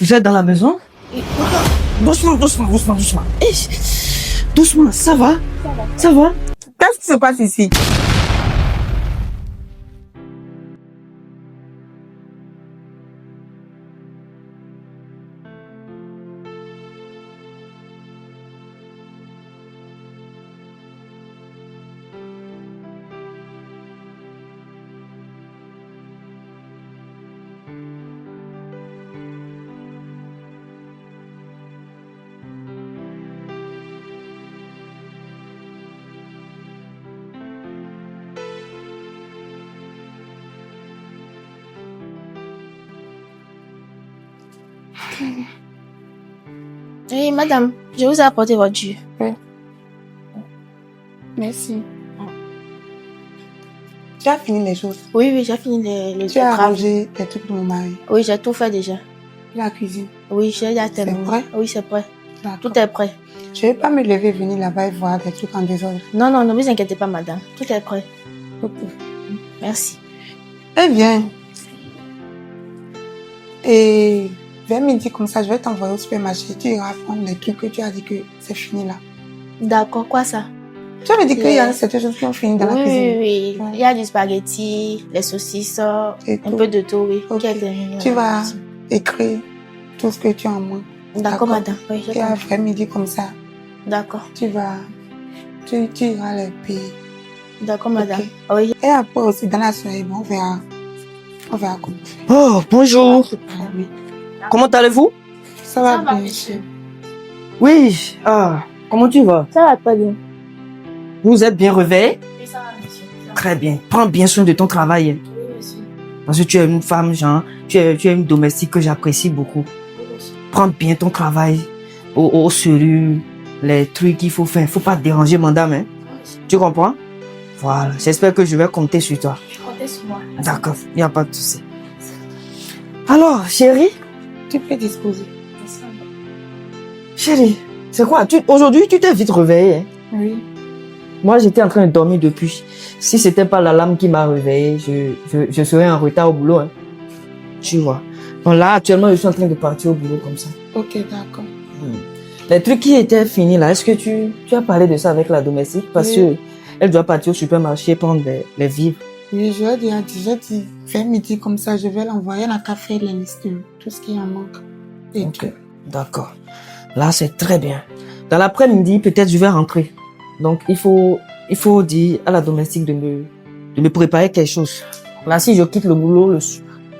Vous êtes dans la maison? Doucement. Eh, doucement, ça va? Ça va? Qu'est-ce qui se passe ici? Oui, madame, je vous ai apporté votre jus. Oui. Merci. Tu as fini les choses? Oui, j'ai fini les Tu as travaux. arrangé les trucs de mon mari? Oui, j'ai tout fait déjà. La cuisine? Oui, j'ai déjà terminé. C'est prêt? Oui, c'est prêt. D'accord. Tout est prêt. Je ne vais pas me lever et venir là-bas et voir des trucs en désordre. Non, ne vous inquiétez pas, madame. Tout est prêt. Ok. Merci. Eh bien. Et vers midi comme ça, je vais t'envoyer au supermarché. Tu iras prendre les trucs que tu as dit que c'est fini là. D'accord, quoi ça? Tu avais dit qu'il y a certaines choses qui ont fini dans la cuisine. Oui. Ouais. Il y a du spaghetti, les saucisses, Et un tout. peu de tout, oui. Ok. Qui a terminé Tu dans la vas cuisine. écrire tout ce que tu en manques. D'accord, madame. Oui, je Et comprends. après midi comme ça, D'accord. tu iras les payer. D'accord, madame. Ok. Oui. Et après aussi, dans la soirée, bon, on verra comment faire. Oh, bonjour. Ah oui. Comment allez-vous? Ça va Ça va, bien, monsieur. Oui. Ah, comment tu vas? Ça va pas bien. Vous êtes bien réveillé? Oui, ça va, monsieur. Très bien. Prends bien soin de ton travail. Oui, monsieur. Parce que tu es une femme, genre, tu es une domestique que j'apprécie beaucoup. Oui, monsieur. Prends bien ton travail au sérieux, les trucs qu'il faut faire. Faut pas te déranger, madame. Hein? Tu comprends? Voilà. J'espère que je vais compter sur toi. Comptez sur moi. D'accord. Il n'y a pas de souci. Alors, chérie, Tu peux disposer. chérie, c'est quoi? Aujourd'hui, tu t'es vite réveillée. Hein? Oui. Moi, j'étais en train de dormir depuis. Si c'était pas l'alarme qui m'a réveillée, je serais en retard au boulot. Hein. Tu vois. Bon, là, actuellement, je suis en train de partir au boulot comme ça. Ok, d'accord. Les trucs qui étaient finis là, est-ce que tu as parlé de ça avec la domestique? Parce Oui. que elle doit partir au supermarché prendre les vivres. Oui, je lui ai dit, vers midi comme ça, je vais l'envoyer à la café, les listes de tout ce qui en manque. Et Ok, tout. d'accord. Là, c'est très bien. Dans l'après-midi, peut-être je vais rentrer. Donc, il faut dire à la domestique de me préparer quelque chose. Là, si je quitte le boulot,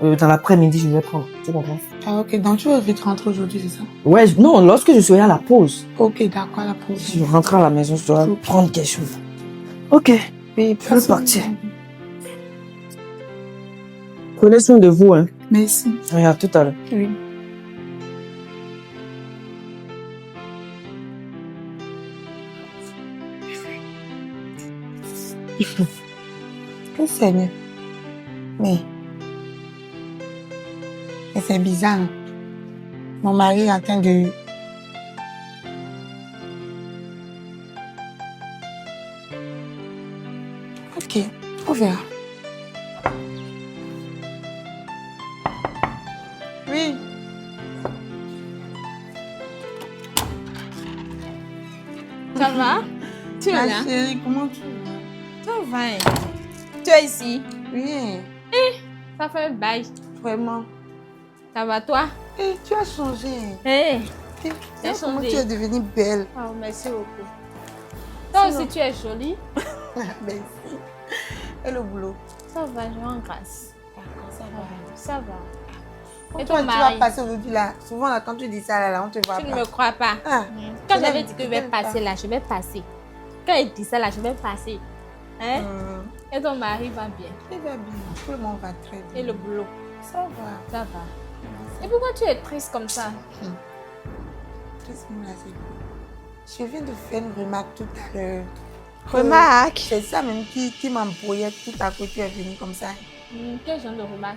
dans l'après-midi, je vais prendre. Tu comprends? Ah, ok, donc tu vas vite rentrer aujourd'hui, c'est ça? Ouais, non, lorsque je serai à la pause, Ok, d'accord, à la pause. si je rentre à la maison, je dois Ok. prendre quelque chose. Ok, Oui, je vais partir. Prenez soin de vous, hein. Merci. Et à tout à l'heure. Oui. Que c'est mieux. Mais c'est bizarre. Hein. Mon mari est en train de... Ok, on verra. Oui. Ça va? Tu Ma es là? chérie, comment tu vas? Ça va. Hein? Tu es ici? Oui, Ça fait un bail. vraiment. Ça va toi? Et tu as changé. Hé! Et J'ai comment changé. tu es devenue belle. Oh, merci beaucoup. Toi aussi, tu es jolie. Merci. Et le boulot? Ça va, je rends grâce. D'accord, ça va. Ça va. Et Toi, ton tu vas mari? passer aujourd'hui là. Souvent là, quand tu dis ça là, on te voit Tu ne pas. me crois pas. Ah, Quand je j'avais n'aime- dit que je je vais n'aime passer pas. là, je vais passer. Quand il dit ça là, je vais passer. Hein? Et ton mari va bien. Il va bien. Tout le monde va très bien. Et le boulot? Ça va. Ça va. Et pourquoi tu es triste comme ça? Laisse-moi là, c'est cool. Je viens de faire une remarque tout à l'heure. Remarque. C'est ça même qui m'embrouillait tout à coup, tu es venu comme ça. Quel genre de remarque?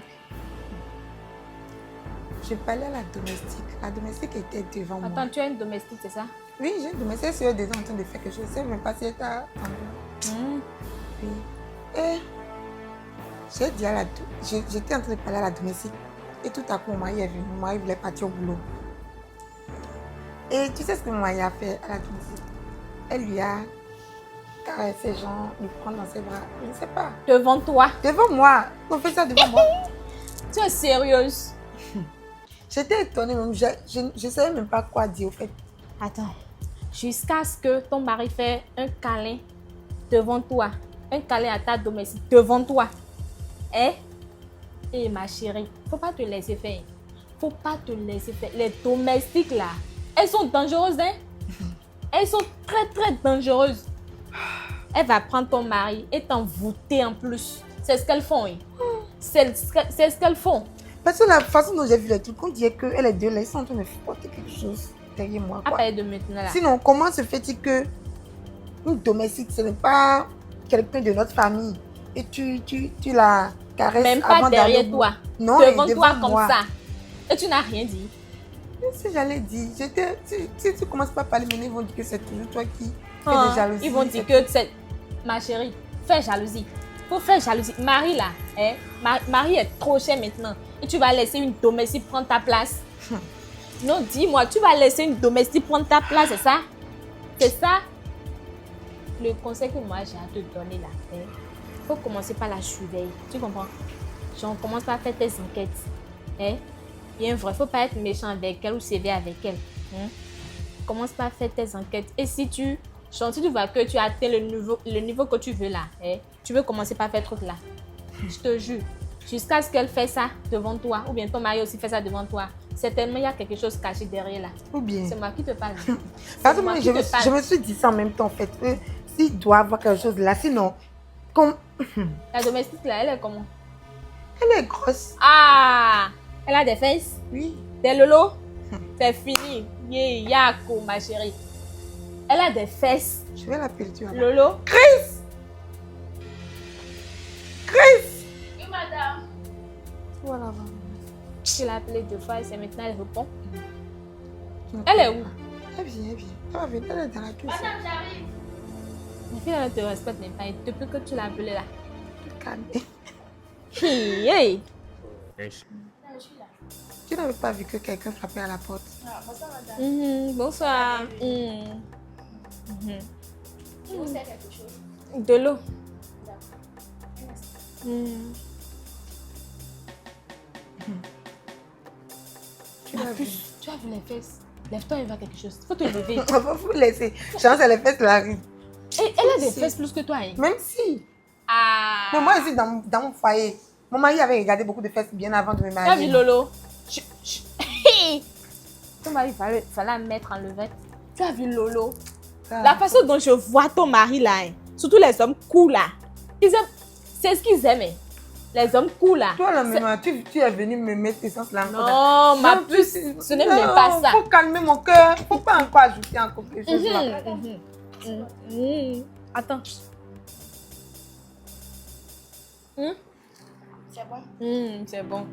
Je parlais à la domestique. La domestique était devant moi. Attends, tu es une domestique, c'est ça? Oui, j'ai une domestique. Elle est déjà en train de faire quelque chose. Je ne sais même pas si elle t'a entendu. Oui. Et j'ai dit à la... J'étais en train de parler à la domestique. Et tout à coup, mon mari est venu. Mon mari voulait partir au boulot. Et tu sais ce que mon mari a fait à la Tunisie? Elle lui a caressé, genre, lui prendre dans ses bras. Je ne sais pas. Devant toi. Devant moi. On fait ça devant moi. Tu es sérieuse? J'étais étonnée, même. Je ne savais même pas quoi dire, au fait. Attends. Jusqu'à ce que ton mari fait un câlin devant toi. Un câlin à ta domestique devant toi. Hein? Et ma chérie, faut pas te laisser faire. Faut pas te laisser faire. Les domestiques là, elles sont dangereuses, hein? Elles sont très très dangereuses. Elle va prendre ton mari et t'envoûter en plus. C'est ce qu'elles font, hein? C'est ce qu'elles font. Parce que la façon dont j'ai vu les trucs, on dirait qu'elles les deux là, ils sont en train de porter quelque chose derrière moi. À Quoi. partir de maintenant là. Sinon, comment se fait-il que une domestique, ce n'est pas quelqu'un de notre famille et tu la caresses Même pas avant derrière d'aller au toi. bout? Non, devant et toi comme moi. ça. Et tu n'as rien dit. Si j'allais dire, si tu commences pas à parler, ils vont dire que c'est toujours toi qui fais Ah, des jalousies. ils vont dire que c'est... Ma chérie, fais jalousie. Faut faire jalousie. Marie là, hein? Marie est trop chère maintenant. Et tu vas laisser une domestique prendre ta place. Non, dis-moi, tu vas laisser une domestique prendre ta place, c'est ça? C'est ça? Le conseil que moi j'ai à te donner là, hein? Faut commencer par la surveiller. Tu comprends? Genre, commence par faire tes enquêtes. Hein? Bien vrai, faut pas être méchant avec elle ou sévère avec elle. Hein? Commence par faire tes enquêtes. Et si tu vois que tu as atteint le niveau que tu veux là, hein? Tu veux commencer par faire truc là. Je te jure. Jusqu'à ce qu'elle fasse ça devant toi, ou bien ton mari aussi fait ça devant toi, certainement il y a quelque chose caché derrière là. Ou bien. C'est moi qui te parle. Parce que moi, je me suis dit ça en même temps, en fait. S'il doit avoir quelque chose là, sinon, comme. La domestique là, elle est comment? Elle est grosse. Ah! Elle a des fesses? Oui. Des lolos? C'est fini. Yako, ma chérie. Elle a des fesses. Je vais l'appeler, tu vois. Lolo? Chris! Oui, madame. Voilà. Je l'ai appelée 2 fois et c'est maintenant elle répond. Elle est où? Elle vient. Elle va venir, elle est dans la cuisine. j'arrive. Ma fille, elle ne te respecte même pas. Et depuis que tu l'as appelée là. Calme. Hey! Tu n'avais pas vu que quelqu'un frappait à la porte? Bonsoir. De l'eau. Tu l'as vu? Tu as vu les fesses? Lève-toi et va quelque chose. Faut te lever. On va vous laisser. Chance, elle est faite la rue. Et elle a des fesses plus que toi. Hein? Même si. Ah! Mais moi, ici, dans mon foyer, mon mari avait regardé beaucoup de fesses bien avant de me Tu as marier. vu Lolo? Ton mari fallait la mettre en levette. Tu as vu Lolo? La façon dont je vois ton mari là, hein, surtout les hommes cool là, ils aiment, c'est ce qu'ils aiment. Hein. Les hommes cool là. Toi, là, même, tu es venu me mettre essence là. Non, ma puce, ce n'est même pas ça. Il faut calmer mon cœur. Il ne faut pas encore ajouter encore quelque chose là. Attends. C'est bon. C'est bon.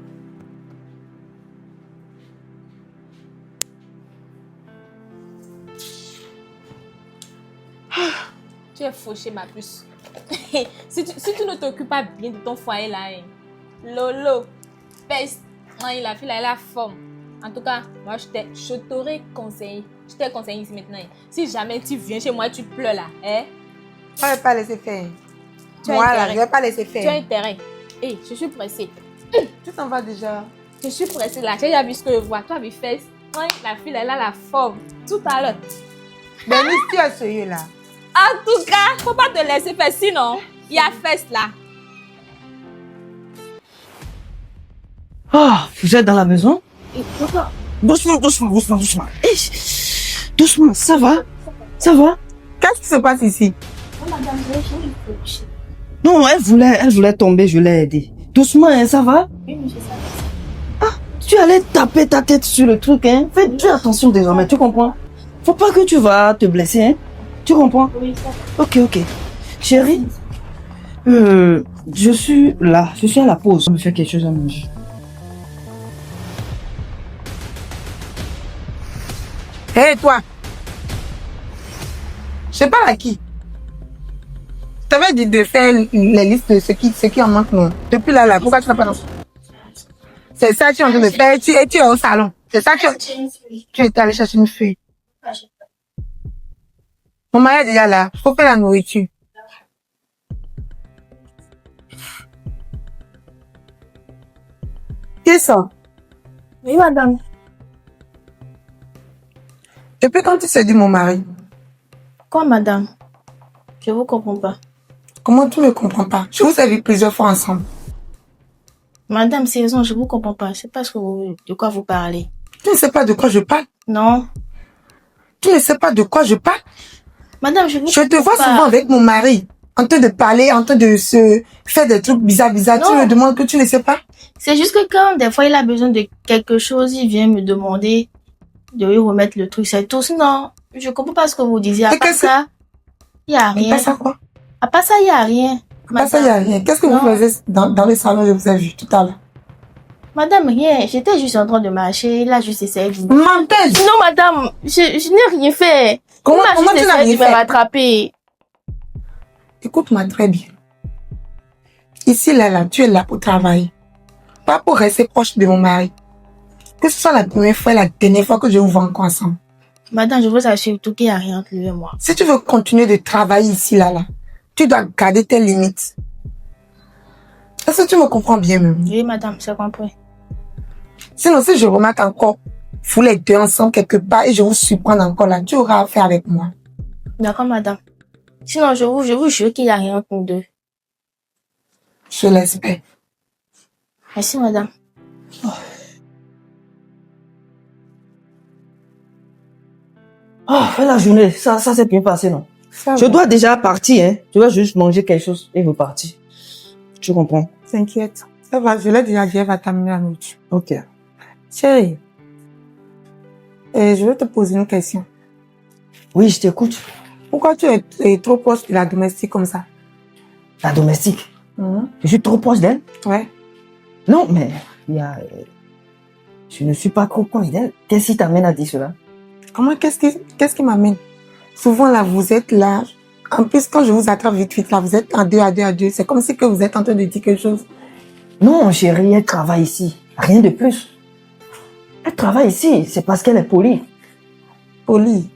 Tu es fauché, ma puce. si tu ne t'occupes pas bien de ton foyer là, hein, Lolo, peste, la fille, elle a la forme. En tout cas, moi, je t'aurais conseillé. Je t'ai conseillé ici maintenant. Hein. Si jamais tu viens chez moi, tu pleures là. Hein? Je ne vais pas laisser faire. Tu as Moi, là, intérêt. je ne vais pas laisser faire. Tu as intérêt. Hé, je suis pressée. Tu t'en vas déjà. Je suis pressée là. Tu as déjà vu ce que je vois. Tu as vu fesses. La fille, elle a la forme. Tout à l'heure. Denise, tu es sérieux là. En tout cas, faut pas te laisser faire. Sinon, il y a fesses là. Ah, vous êtes dans la maison? Doucement. Hey, doucement, ça va? Ça va? Qu'est-ce qui se passe ici? Madame, je vais chez Non, elle voulait tomber, je l'ai aidée. Doucement, hein, ça va? Oui, monsieur, ça va. Tu allais taper ta tête sur le truc, hein? Fais attention désormais, tu comprends? Faut pas que tu vas te blesser, hein? Tu comprends? Oui, ça va. Ok. Chérie, je suis là, je suis à la pause. Je me fais quelque chose à manger. Hé, toi! Je sais pas à qui. Je t'avais dit de faire les listes de ce qui en manque, non? Depuis là, pourquoi tu n'as pas lancé? C'est ça que tu es en train de faire et tu es au salon. C'est ça que tu es allé chercher une feuille. Mon mari est déjà là. Faut faire la nourriture. Qu'est-ce ça? Oui, madame. Depuis quand tu sais dit mon mari? Quoi, madame? Je vous comprends pas. Comment tu ne comprends pas? Je vous ai vu plusieurs fois ensemble. Madame, sérieusement, je vous comprends pas. C'est pas de quoi vous parlez. Tu ne sais pas de quoi je parle? Non. Tu ne sais pas de quoi je parle? Madame, je vous Je te vois pas. souvent avec mon mari, en train de parler, en train de se faire des trucs bizarres. Non. Tu me demandes que tu ne sais pas? C'est juste que quand des fois il a besoin de quelque chose, il vient me demander de lui remettre le truc. C'est tout. Sinon, je comprends pas ce que vous disiez. À Et part qu'est-ce ça, il y a Mais rien. pas ça quoi? À part ça, il y a rien. Pas ça, il n'y a rien. Qu'est-ce que vous Non. faisiez dans le salon, je vous ai vu tout à l'heure? Madame, rien. J'étais juste en train de marcher. Là, juste essayé de... Menteuse! Non, madame, je n'ai rien fait. Comment Il m'a juste tu n'as essayé rien de me fait? rattraper. Écoute-moi très bien. Ici, là, tu es là pour travailler. Pas pour rester proche de mon mari. Que ce soit la première fois et la dernière fois que je vous vois encore ensemble. Madame, je vous assure tout qu'il n'y a rien entre lui et moi. Si tu veux continuer de travailler ici, là, tu dois garder tes limites. Est-ce que tu me comprends bien, même? Oui, madame, c'est compris. Sinon, si je remarque encore, vous les deux ensemble quelque part et je vous surprends encore là, tu auras affaire avec moi. D'accord, madame. Sinon, je vous jure qu'il n'y a rien entre nous deux. Je l'espère. Merci, madame. Ah, la journée, ça s'est bien passé, non? Ça Je va. dois déjà partir, hein. Je dois juste manger quelque chose et repartir. Tu comprends? T'inquiète. Ça va, je l'ai déjà dit, elle va t'amener la nourriture. Ok. Chérie, je veux te poser une question. Oui, je t'écoute. Pourquoi tu es trop proche de la domestique comme ça? La domestique. Je suis trop proche d'elle. Ouais. Non, mais je ne suis pas trop proche d'elle. Qu'est-ce qui t'amène à dire cela? Comment, qu'est-ce qui m'amène? Souvent là, vous êtes là. En plus, quand je vous attrape vite là, vous êtes en deux à deux. C'est comme si que vous êtes en train de dire quelque chose. Non, chérie, elle travaille ici. Rien de plus. Elle travaille ici. C'est parce qu'elle est polie. Poli.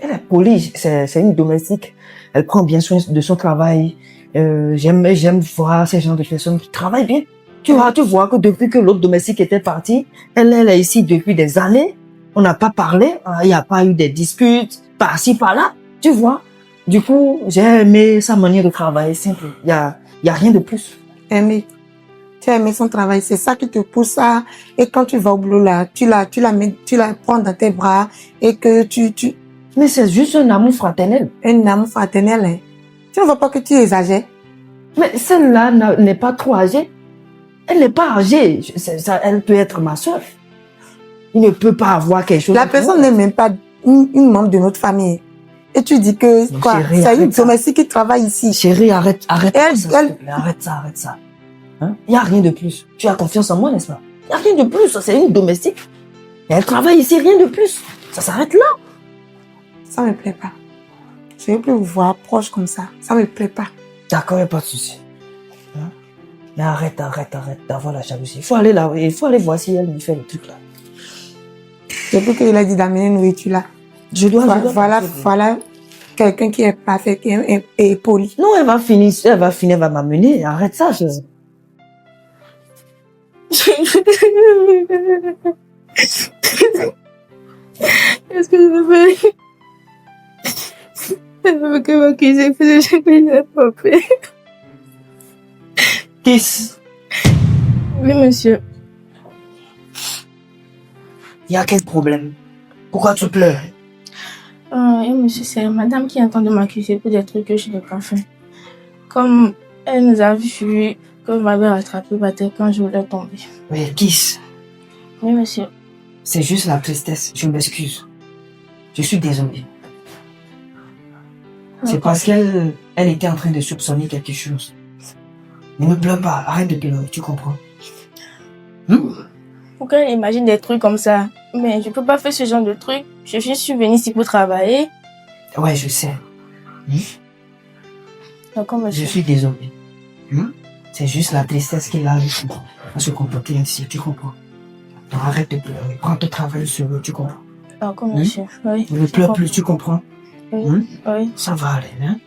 Elle est polie. C'est une domestique. Elle prend bien soin de son travail. J'aime voir ces gens de personnes qui travaillent bien. Tu vois que depuis que l'autre domestique était partie, elle est ici depuis des années. On n'a pas parlé. Il n'y a pas eu des disputes par-ci, par-là. Tu vois. Du coup, j'ai aimé sa manière de travailler simple. Il y a rien de plus. Aimé. Tu as aimé son travail. C'est ça qui te pousse à, et quand tu vas au boulot là, tu la prends dans tes bras et que Mais c'est juste un amour fraternel. un amour fraternel, hein. Tu ne vois pas que tu exagères? Mais celle-là n'est pas trop âgée. Elle n'est pas âgée. Elle peut être ma soeur. Il ne peut pas avoir quelque chose. La personne n'est même pas une membre de notre famille. Et tu dis que, Donc, quoi, chérie, c'est une arrête ça. domestique qui travaille ici. Chérie, arrête Elle- ça, s'il elle- te plaît. Arrête ça. Hein? Il n'y a rien de plus. Tu as confiance en moi, n'est-ce pas? Il n'y a rien de plus. C'est une domestique. Et elle travaille ici, rien de plus. Ça s'arrête là. Ça me plaît pas. Je ne veux plus vous voir proche comme ça. Ça me plaît pas. D'accord, il n'y a pas de souci. Hein? Mais arrête d'avoir la jalousie. Il faut aller là, il faut aller voir si elle me fait le truc là. Depuis qu'il a dit d'amener une nourriture là. Je dois Voilà partir. quelqu'un qui est parfait, qui est poli. Non, elle va finir, elle va m'amener. Arrête ça. Est-ce que je peux pas... Je veux que m'accuser parce que je n'ai pas fait. Kiss. Oui, monsieur. Il y a quel problème? Pourquoi tu pleures? Et monsieur, c'est madame qui est en train de m'accuser pour des trucs que je n'ai pas fait. Comme elle nous a vu que vous m'avez rattrapé par terre quand je voulais tomber. Mais Kiss, Oui, monsieur. c'est juste la tristesse. Je m'excuse. Je suis désolé. C'est parce qu'elle était en train de soupçonner quelque chose. Mais ne pleure pas, arrête de pleurer, tu comprends? Pourquoi elle imagine des trucs comme ça? Mais je peux pas faire ce genre de trucs. Je suis venue ici pour travailler. Ouais, je sais. D'accord, Je monsieur. suis désolé. C'est juste la tristesse qu'il a à se comporter ainsi, tu comprends? Donc arrête de pleurer. Prends ton travail sur eux, tu comprends? D'accord, monsieur. Oui. Ne pleure plus, tu comprends? Oui. Oui. Ça va aller, hein?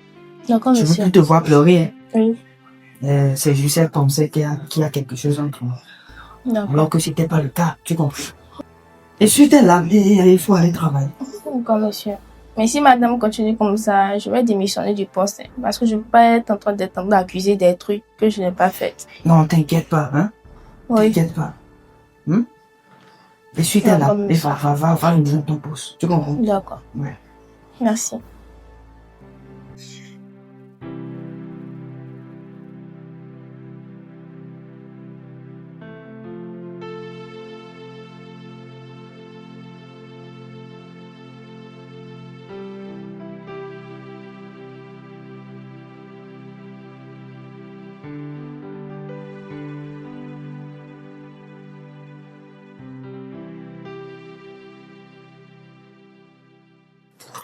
D'accord, Je veux monsieur. plus te voir pleurer. Oui. C'est juste elle pensait qu'il y a quelque chose entre nous. D'accord. Alors que c'était pas le cas, tu comprends? Et si t'es là, il faut aller travailler. D'accord, monsieur. Mais si madame continue comme ça, je vais démissionner du poste. Parce que je ne peux pas être en train d'accuser des trucs que je n'ai pas fait. Non, t'inquiète pas, hein? Oui. T'inquiète pas. Et si t'es là, et va rejoindre ton poste. Tu comprends? D'accord. Ouais. Merci.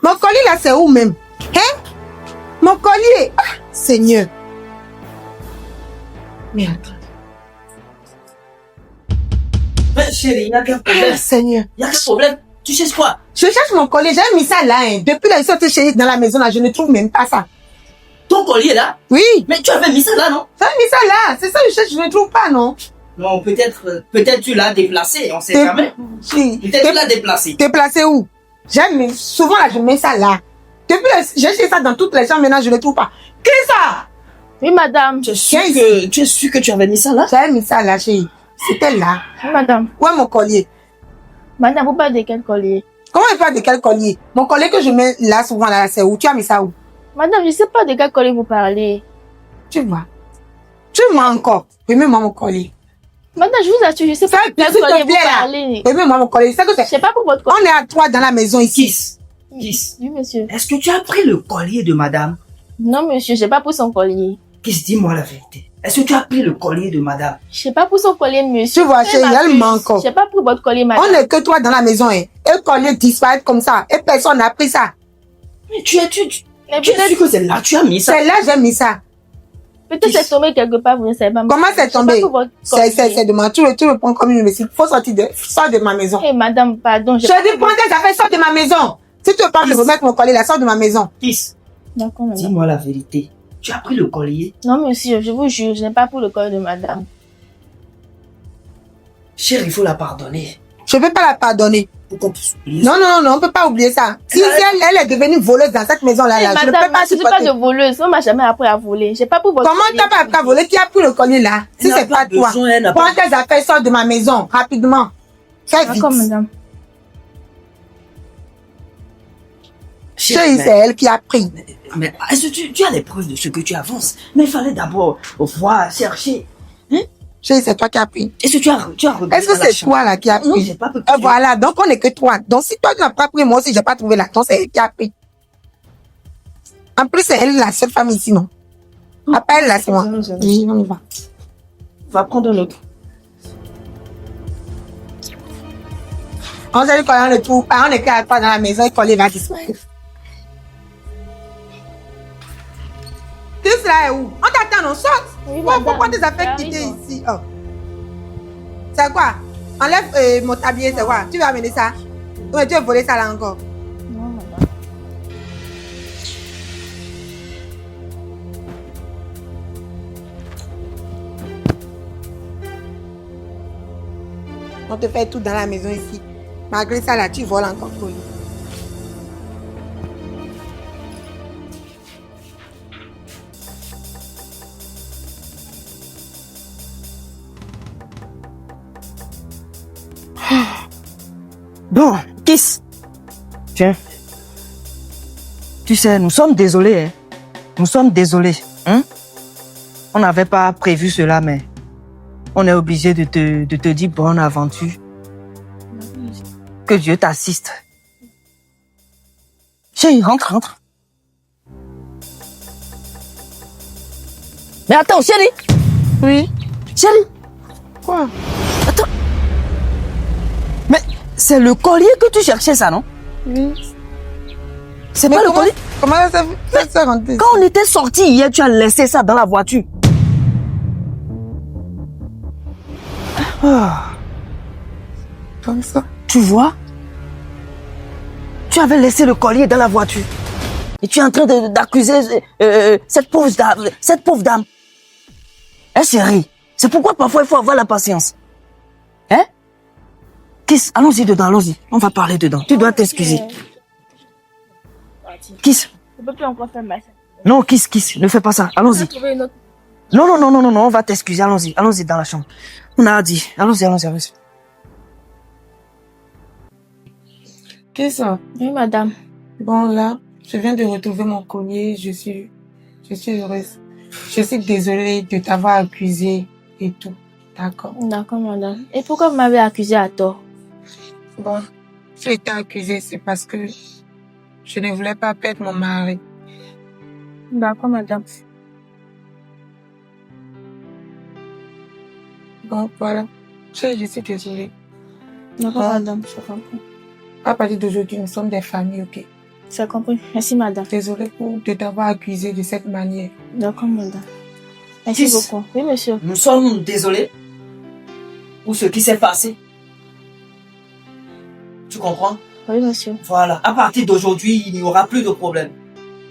Mon collier là, c'est où même? Hein? Mon collier! Ah, Seigneur! Mais attends. Mais chérie, il n'y a qu'un problème. Ah, Seigneur! Il n'y a qu'un problème. Tu sais quoi? Je cherche mon collier, j'ai mis ça là. Hein. Depuis là, ils sont chez dans la maison là, je ne trouve même pas ça. Ton collier là? Oui! Mais tu avais mis ça là, non? J'ai mis ça là, c'est ça que je cherche, je ne trouve pas, non? Non, peut-être tu l'as déplacé, on sait jamais. Si. Peut-être tu l'as déplacé. T'es placé où? Souvent là, je mets ça là. Depuis là, j'ai cherché ça dans toutes les chambres, maintenant je ne le trouve pas. Qui est ça? Oui, madame. Tu es sûr que tu avais mis ça là? J'avais mis ça là, chérie. C'était là. Oui, madame. Où est mon collier? Madame, vous parlez de quel collier? Comment il parle de quel collier? Mon collier que je mets là souvent là, c'est où? Tu as mis ça où? Madame, je ne sais pas de quel collier vous parlez. Tu vois? Tu m'as encore. Remets-moi mon collier. Madame, je vous assure, je ne sais pas de quel S'il te collier vous plaît, là. parlez. Remets-moi mon collier. C'est que Je ne sais pas pour votre collier. on est à 3 dans la maison ici. Kiss. Oui, monsieur. Est-ce que tu as pris le collier de madame? Non, monsieur, je n'ai pas pour son collier. Kiss, dis-moi la vérité. Est-ce que tu as pris le collier de madame? Je n'ai pas pour son collier, monsieur. Tu vois, chérie, elle ment encore. Je n'ai pas pour votre collier, madame. On n'est que 3 dans la maison, hein. Et le collier disparaît comme ça. Et personne n'a pris ça. Mais tu es Mais sûr peut-être que c'est là tu as mis ça? C'est là j'ai mis ça. c'est tombé quelque part, vous ne savez pas. Comment c'est tombé? Je sais pas pour votre collier. C'est de moi. Tu le prends comme une imbécile. Faut sortir de ma maison. Eh, madame, pardon. Je dis, prends tes affaires, sors de ma maison. Si tu veux pas me remettre mon collier là, sors de ma maison. Kiss, D'accord, madame. dis-moi la vérité. Tu as pris le collier? Non, monsieur, je vous jure, je n'ai pas pour le collier de madame. Chérie, il faut la pardonner. Je ne peux pas la pardonner. Pour qu'on puisse oublier Non, on ne peut pas oublier ça. Si elle est devenue voleuse dans cette maison-là, Eh, là, je ne madame, peux pas je ne suis supporter. pas de voleuse. On m'a jamais appris à voler. J'ai pas pour votre Comment collier. t'as pas appris à voler? Qui a pris le collier là? Si Elle n'a c'est pas toi. besoin, elle n'a Prends tes affaires, sors de ma maison, rapidement. Fais vite. D'accord, madame. Chérie, c'est elle qui a pris. Mais est-ce que tu as les preuves de ce que tu avances? Mais il fallait d'abord voir, chercher. Chérie, c'est toi qui as pris. Est-ce que tu as regardé Est-ce que dans la c'est chambre? toi là qui a Non, pris? j'ai pas pris. Voilà, donc on n'est que 3. Donc si toi tu n'as pas pris, moi aussi j'ai pas trouvé la donc c'est elle qui a pris. En plus, c'est elle la seule femme ici, non? Après elle là, c'est moi. Oui, on y va. Va prendre l'autre. On s'est dit qu'on ne le trouve pas, on est qu'à 3 dans la maison et qu'on les va disparaître. Tout cela est où? On t'attend, on sort. Oui, Pourquoi tes affaires j'arrive. quitter ici? Oh. C'est quoi? Enlève mon tablier, c'est quoi? Tu veux amener ça? Ouais, tu veux voler ça là encore? Non, madame. On te fait tout dans la maison ici. Malgré ça là, tu voles encore pour lui. Bon, Kiss. Tiens. Tu sais, nous sommes désolés. Hein? Nous sommes désolés. Hein? On n'avait pas prévu cela, mais on est obligé de te dire bonne aventure. Que Dieu t'assiste. Chérie, rentre. Mais attends, chérie. Oui. Chérie. Quoi? Attends. Mais c'est le collier que tu cherchais, ça, non? Oui. C'est Mais pas le comment, collier? comment ça s'est rentré? Quand on était sortis hier, tu as laissé ça dans la voiture. Ah, Comme ça. tu vois? Tu avais laissé le collier dans la voiture. Et tu es en train d'accuser cette pauvre dame. Hein, chérie? C'est pourquoi parfois il faut avoir la patience. Hein? Kiss, allons-y dedans, allons-y. On va parler dedans. Tu dois t'excuser. Kiss. Je peux plus encore faire ma. Non, Kiss, ne fais pas ça. Allons-y. Trouver une autre. Non, on va t'excuser. Allons-y dans la chambre. On a dit. Allons-y. Qu'est-ce que ça? Oui, madame. Bon, là, je viens de retrouver mon collier. Je suis heureuse. Je suis désolée de t'avoir accusé et tout. D'accord. D'accord, madame. Et pourquoi vous m'avez accusé à tort? Bon, j'ai été accusée, c'est parce que je ne voulais pas perdre mon mari. D'accord, madame. Bon, voilà. Je suis désolée. D'accord, Ah. madame. Je comprends. À partir d'aujourd'hui, nous sommes des familles, ok? J'ai compris. Merci, madame. Désolée de t'avoir accusé de cette manière. D'accord, madame. Merci Kiss. beaucoup. Oui, monsieur. Nous sommes désolés pour ce qui s'est passé. Tu comprends? Oui, monsieur. Voilà. À partir d'aujourd'hui, il n'y aura plus de problème.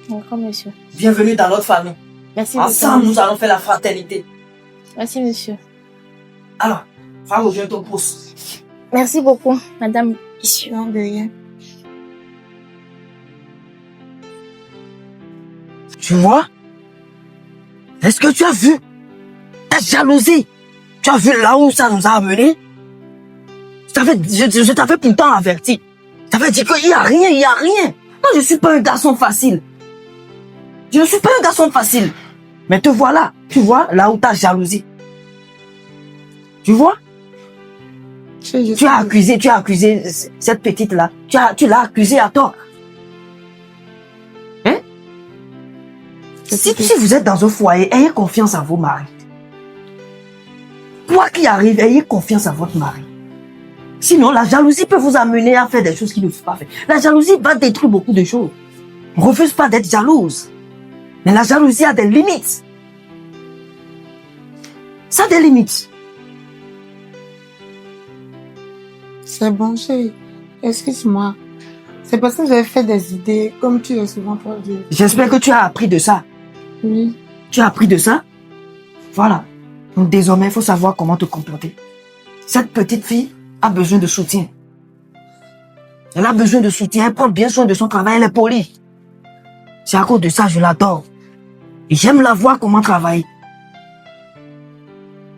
D'accord, monsieur. Bienvenue dans notre famille. Merci Ensemble, beaucoup. nous allons faire la fraternité. Merci, monsieur. Alors, va rejoindre ton pouce. Merci beaucoup, madame. Issue. Non, de rien. Tu vois? Est-ce que tu as vu ta jalousie? Tu as vu là où ça nous a amenés? Je t'avais pourtant averti. Je t'avais dit qu'il n'y a rien. Moi, je ne suis pas un garçon facile. Mais te voilà. Tu vois là où ta jalousie. Tu vois? Tu as accusé cette petite-là. Tu l'as accusée à tort. Hein? Si vous êtes dans un foyer, ayez confiance à vos maris. Quoi qu'il arrive, ayez confiance à votre mari. Sinon, la jalousie peut vous amener à faire des choses qu'il ne faut pas faire. La jalousie va détruire beaucoup de choses. On ne refuse pas d'être jalouse. Mais la jalousie a des limites. Ça a des limites. C'est bon, chérie. Excuse-moi. C'est parce que j'avais fait des idées, comme tu as souvent dit. J'espère que tu as appris de ça. Oui. Tu as appris de ça? Voilà. Donc désormais, il faut savoir comment te comporter. Cette petite fille a besoin de soutien. Elle a besoin de soutien. Elle prend bien soin de son travail. Elle est polie. C'est à cause de ça, je l'adore. Et j'aime la voir comment travailler.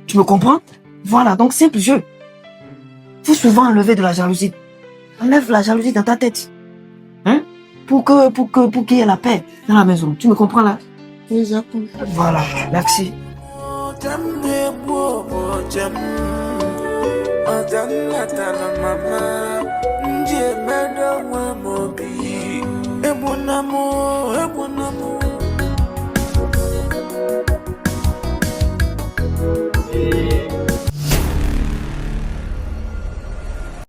Tu me comprends? Voilà, donc simple jeu. Faut souvent enlever de la jalousie. Enlève la jalousie dans ta tête. Hein? Pour qu'il y ait la paix dans la maison. Tu me comprends là? Oui, j'ai compris. Voilà, merci. Ebonamo,